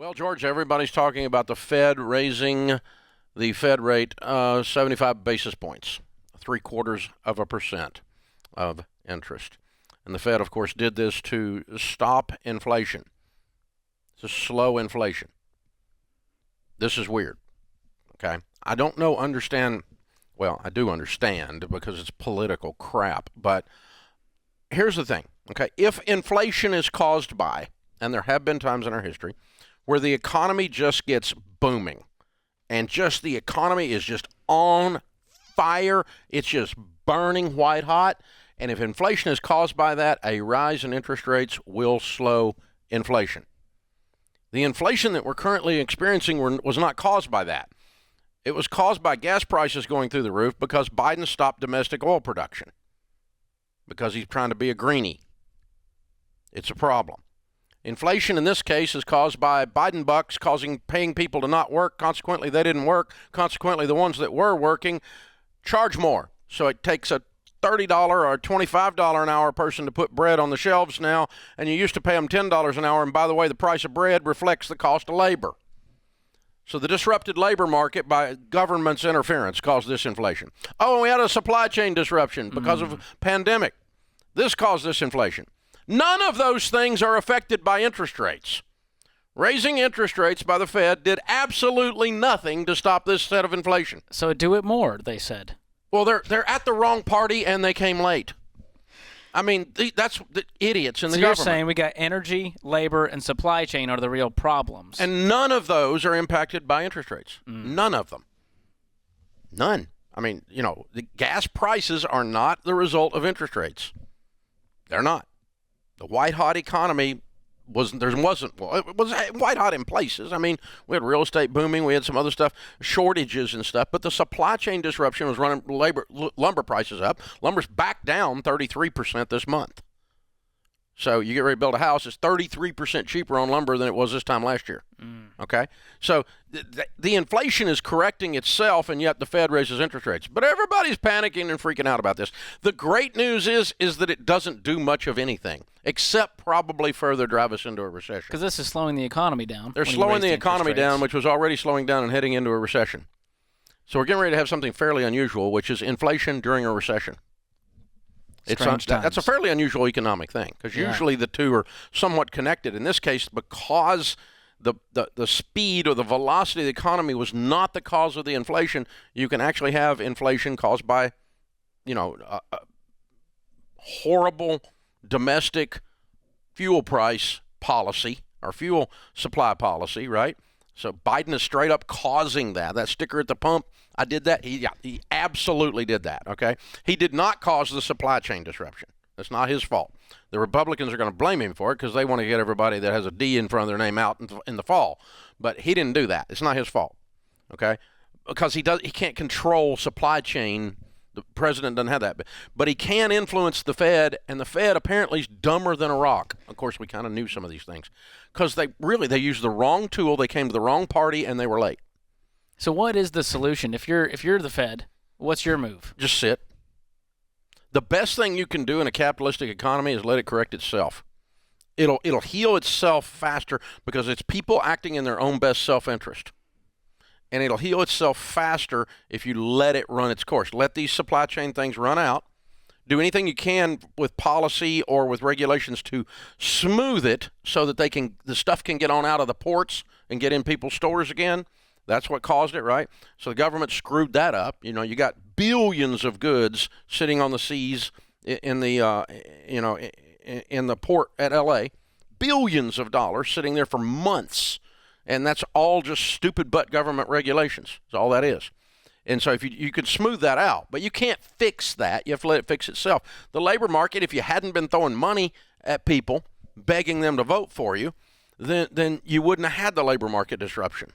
Well, George, everybody's talking about the Fed raising the Fed rate 75 basis points, 0.75% of interest. And the Fed, of course, did this to stop inflation, to slow inflation. This is weird, okay? I don't understand, well, I do understand because it's political crap, but here's the thing, okay? If inflation is caused by, and there have been times in our history, where the economy just gets booming and just the economy is just on fire, it's just burning white hot, and if inflation is caused by that, a rise in interest rates will slow inflation. The inflation that we're currently experiencing was not caused by that. It was caused by gas prices going through the roof because Biden stopped domestic oil production because he's trying to be a greenie. It's a problem. Inflation in this case is caused by Biden bucks paying people to not work. Consequently, they didn't work. Consequently, the ones that were working charge more. So it takes a $30 or $25 an hour person to put bread on the shelves now, and you used to pay them $10 an hour, and by the way, the price of bread reflects the cost of labor. So the disrupted labor market by government's interference caused this inflation. Oh, and we had a supply chain disruption because of pandemic. This caused this inflation. None of those things are affected by interest rates. Raising interest rates by the Fed did absolutely nothing to stop this set of inflation. So do it more, they said. Well, they're at the wrong party and they came late. I mean, that's the idiots in the government. So you're saying we got energy, labor, and supply chain are the real problems. And none of those are impacted by interest rates. None of them. None. I mean, the gas prices are not the result of interest rates. They're not. The white-hot economy it was white-hot in places. I mean, we had real estate booming. We had some other stuff, shortages and stuff. But the supply chain disruption was running lumber prices up. Lumber's back down 33% this month. So you get ready to build a house, it's 33% cheaper on lumber than it was this time last year. Okay? So the inflation is correcting itself, and yet the Fed raises interest rates. But everybody's panicking and freaking out about this. The great news is that it doesn't do much of anything, except probably further drive us into a recession. Because this is slowing the economy down. They're slowing the economy down, which was already slowing down and heading into a recession. So we're getting ready to have something fairly unusual, which is inflation during a recession. That's a fairly unusual economic thing because usually the two are somewhat connected. In this case, because the speed or the velocity of the economy was not the cause of the inflation, you can actually have inflation caused by, horrible domestic fuel price policy or fuel supply policy, right? So Biden is straight up causing that. That sticker at the pump, I did that. He absolutely did that, okay? He did not cause the supply chain disruption. That's not his fault. The Republicans are going to blame him for it because they want to get everybody that has a D in front of their name out in the fall. But he didn't do that. It's not his fault, okay? Because he can't control supply chain. The president doesn't have that. But he can influence the Fed, and the Fed apparently is dumber than a rock. Of course, we kind of knew some of these things because they used the wrong tool. They came to the wrong party, and they were late. So what is the solution? If you're the Fed, what's your move? Just sit. The best thing you can do in a capitalistic economy is let it correct itself. It'll heal itself faster because it's people acting in their own best self-interest. And it'll heal itself faster if you let it run its course. Let these supply chain things run out. Do anything you can with policy or with regulations to smooth it so that the stuff can get on out of the ports and get in people's stores again. That's what caused it, right? So the government screwed that up. You got billions of goods sitting on the seas in the port at L.A. Billions of dollars sitting there for months. And that's all just stupid butt government regulations. That's all that is. And so if you can smooth that out, but you can't fix that. You have to let it fix itself. The labor market, if you hadn't been throwing money at people, begging them to vote for you, then you wouldn't have had the labor market disruption.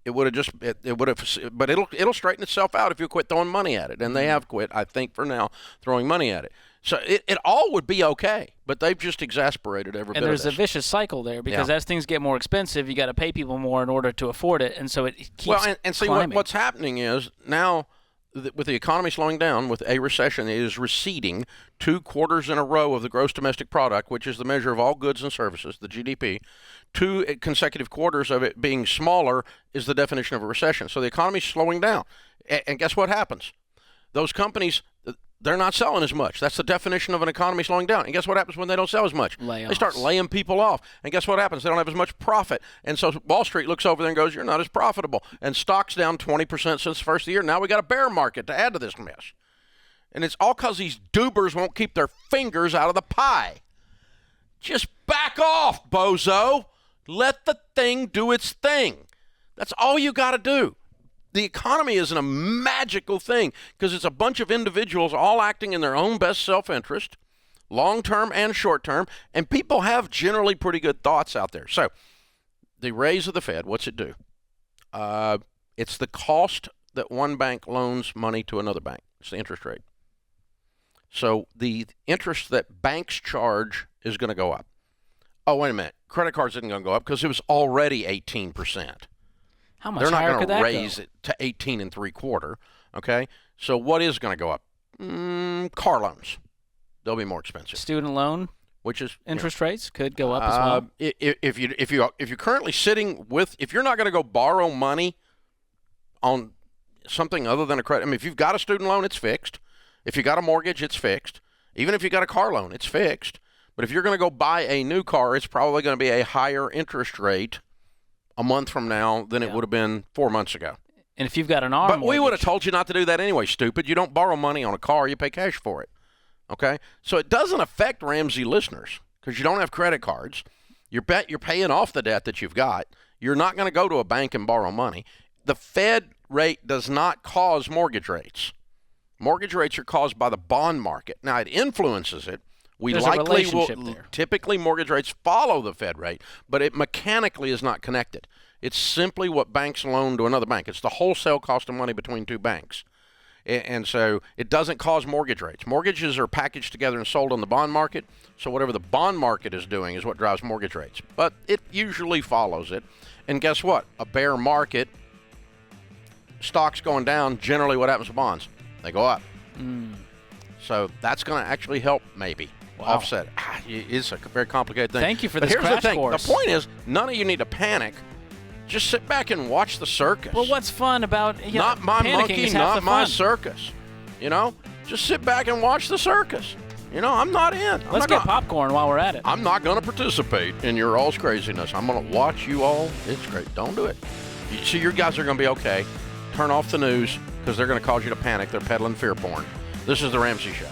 It would have, but it'll straighten itself out if you quit throwing money at it. And they have quit, I think, for now, throwing money at it. So it all would be okay, but they've just exasperated every bit of this. And there's a vicious cycle there because as things get more expensive, you got to pay people more in order to afford it, and so it keeps and see what's happening is now with the economy slowing down, with a recession, it is receding 2 quarters in a row of the gross domestic product, which is the measure of all goods and services, the GDP. 2 consecutive quarters of it being smaller is the definition of a recession. So the economy's slowing down. And guess what happens? Those companies, they're not selling as much. That's the definition of an economy slowing down. And guess what happens when they don't sell as much? Layoffs. They start laying people off. And guess what happens? They don't have as much profit. And so Wall Street looks over there and goes, you're not as profitable. And stock's down 20% since the first of the year. Now we got a bear market to add to this mess. And it's all because these doobers won't keep their fingers out of the pie. Just back off, bozo. Let the thing do its thing. That's all you got to do. The economy isn't a magical thing because it's a bunch of individuals all acting in their own best self-interest, long-term and short-term, and people have generally pretty good thoughts out there. So the raise of the Fed, what's it do? It's the cost that one bank loans money to another bank. It's the interest rate. So the interest that banks charge is going to go up. Oh, wait a minute. Credit cards isn't going to go up because it was already 18%. How much They're not higher going could to that raise go? it to 18 3/4. Okay, so what is going to go up? Car loans. They'll be more expensive. Student loan Which is interest rates could go up as well. If you're currently sitting with, if you're not going to go borrow money on something other than a credit, I mean, if you've got a student loan, it's fixed. If you got a mortgage, it's fixed. Even if you got a car loan, it's fixed. But if you're going to go buy a new car, it's probably going to be a higher interest rate a month from now than it would have been 4 months ago. And if you've got an arm But we would have mortgage- told you not to do that anyway, stupid. You don't borrow money on a car, you pay cash for it. Okay? So it doesn't affect Ramsey listeners because you don't have credit cards. You're paying off the debt that you've got. You're not going to go to a bank and borrow money. The Fed rate does not cause mortgage rates. Mortgage rates are caused by the bond market. Now, it influences it. There's a relationship there. Typically, mortgage rates follow the Fed rate, but it mechanically is not connected. It's simply what banks loan to another bank. It's the wholesale cost of money between two banks. And so it doesn't cause mortgage rates. Mortgages are packaged together and sold on the bond market, so whatever the bond market is doing is what drives mortgage rates. But it usually follows it. And guess what? A bear market, stocks going down, generally what happens to bonds? They go up. So that's going to actually help maybe. Wow. Offset. It's a very complicated thing. Thank you for But this here's crash the thing. course. The point is, none of you need to panic. Just sit back and watch the circus. Well, what's fun about Not my panicking monkey, is half not the my fun. circus. You know, just sit back and watch the circus. You know, I'm not in. Let's get popcorn while we're at it. I'm not going to participate in your all's craziness. I'm going to watch you all. It's great. Don't do it. You see, your guys are going to be okay. Turn off the news because they're going to cause you to panic. They're peddling fear porn. This is the Ramsey Show.